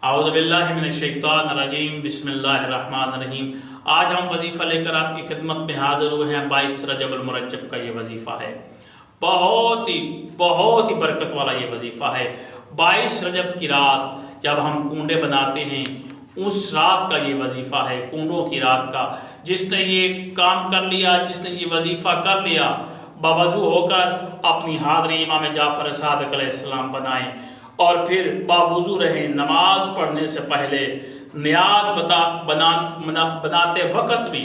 اعوذ باللہ من الشیطان الرجیم، بسم اللہ الرحمن الرحیم۔ آج ہم وظیفہ لے کر آپ کی خدمت میں حاضر ہوئے ہیں۔ 22 رجب المرجب کا یہ وظیفہ ہے، بہت ہی برکت والا یہ وظیفہ ہے۔ 22 رجب کی رات جب ہم کنڈے بناتے ہیں، اس رات کا یہ وظیفہ ہے، کنڈوں کی رات کا۔ جس نے یہ کام کر لیا، جس نے یہ وظیفہ کر لیا، باوضو ہو کر اپنی حاضری امام جعفر صادق علیہ السلام بنائیں اور پھر باوضو رہیں۔ نماز پڑھنے سے پہلے نیاز بناتے وقت بھی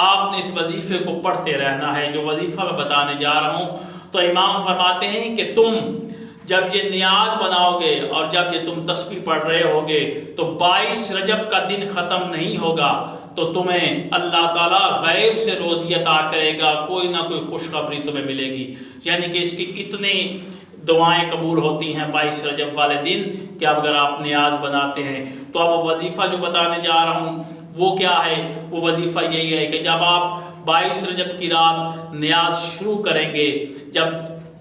آپ نے اس وظیفے کو پڑھتے رہنا ہے۔ جو وظیفہ میں بتانے جا رہا ہوں تو امام فرماتے ہیں کہ تم جب یہ نیاز بناؤ گے اور جب یہ تم تسبیح پڑھ رہے ہوگے تو 22 رجب کا دن ختم نہیں ہوگا تو تمہیں اللہ تعالیٰ غیب سے روزی عطا کرے گا، کوئی نہ کوئی خوشخبری تمہیں ملے گی۔ یعنی کہ اس کی اتنی دعائیں قبول ہوتی ہیں 22 رجب والے دن کہ اب اگر آپ نیاز بناتے ہیں تو اب وہ وظیفہ جو بتانے جا رہا ہوں وہ کیا ہے؟ وہ وظیفہ یہی ہے کہ جب آپ 22 رجب کی رات نیاز شروع کریں گے، جب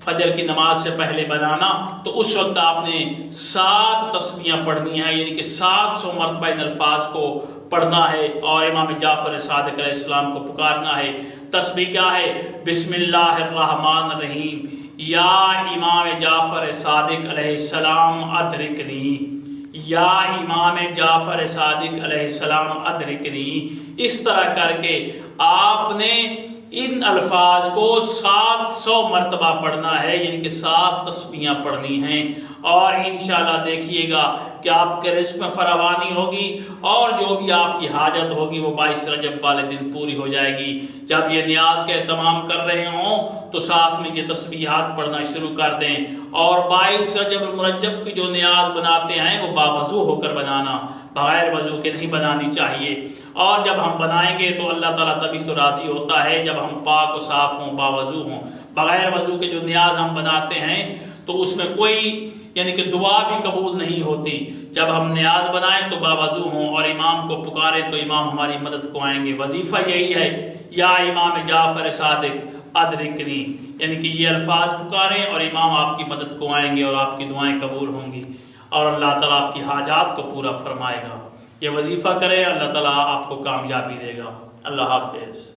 فجر کی نماز سے پہلے بنانا، تو اس وقت آپ نے 7 تسبیحاں پڑھنی ہیں، یعنی کہ 700 مرتبہ ان الفاظ کو پڑھنا ہے اور امام جعفر صادق علیہ السلام کو پکارنا ہے۔ تسبیح کیا ہے؟ بسم اللہ الرحمن الرحیم، یا امام جعفر صادق علیہ السلام ادرکنی، یا امام جعفر صادق علیہ السلام ادرکنی۔ اس طرح کر کے آپ نے ان الفاظ کو 700 مرتبہ پڑھنا ہے، یعنی کہ 7 تسبیحاں پڑھنی ہیں، اور انشاءاللہ دیکھیے گا کہ آپ کے رزق میں فراوانی ہوگی اور جو بھی آپ کی حاجت ہوگی وہ 22 رجب والے دن پوری ہو جائے گی۔ جب یہ نیاز کا اہتمام کر رہے ہوں تو ساتھ میں یہ تسبیحات پڑھنا شروع کر دیں، اور 22 رجب المرجب کی جو نیاز بناتے ہیں وہ باوضو ہو کر بنانا، بغیر وضو کے نہیں بنانی چاہیے۔ اور جب ہم بنائیں گے تو اللہ تعالیٰ تبھی تو راضی ہوتا ہے جب ہم پاک و صاف ہوں، باوضو ہوں۔ بغیر وضو کے جو نیاز ہم بناتے ہیں تو اس میں کوئی یعنی کہ دعا بھی قبول نہیں ہوتی۔ جب ہم نیاز بنائیں تو باوضو ہوں اور امام کو پکاریں تو امام ہماری مدد کو آئیں گے۔ وظیفہ یہی ہے، یا امام جعفر صادق ادرکنی، یعنی کہ یہ الفاظ پکاریں اور امام آپ کی مدد کو آئیں گے اور آپ کی دعائیں قبول ہوں گی اور اللہ تعالیٰ آپ کی حاجات کو پورا فرمائے گا۔ یہ وظیفہ کریں، اللہ تعالیٰ آپ کو کامیابی دے گا۔ اللہ حافظ۔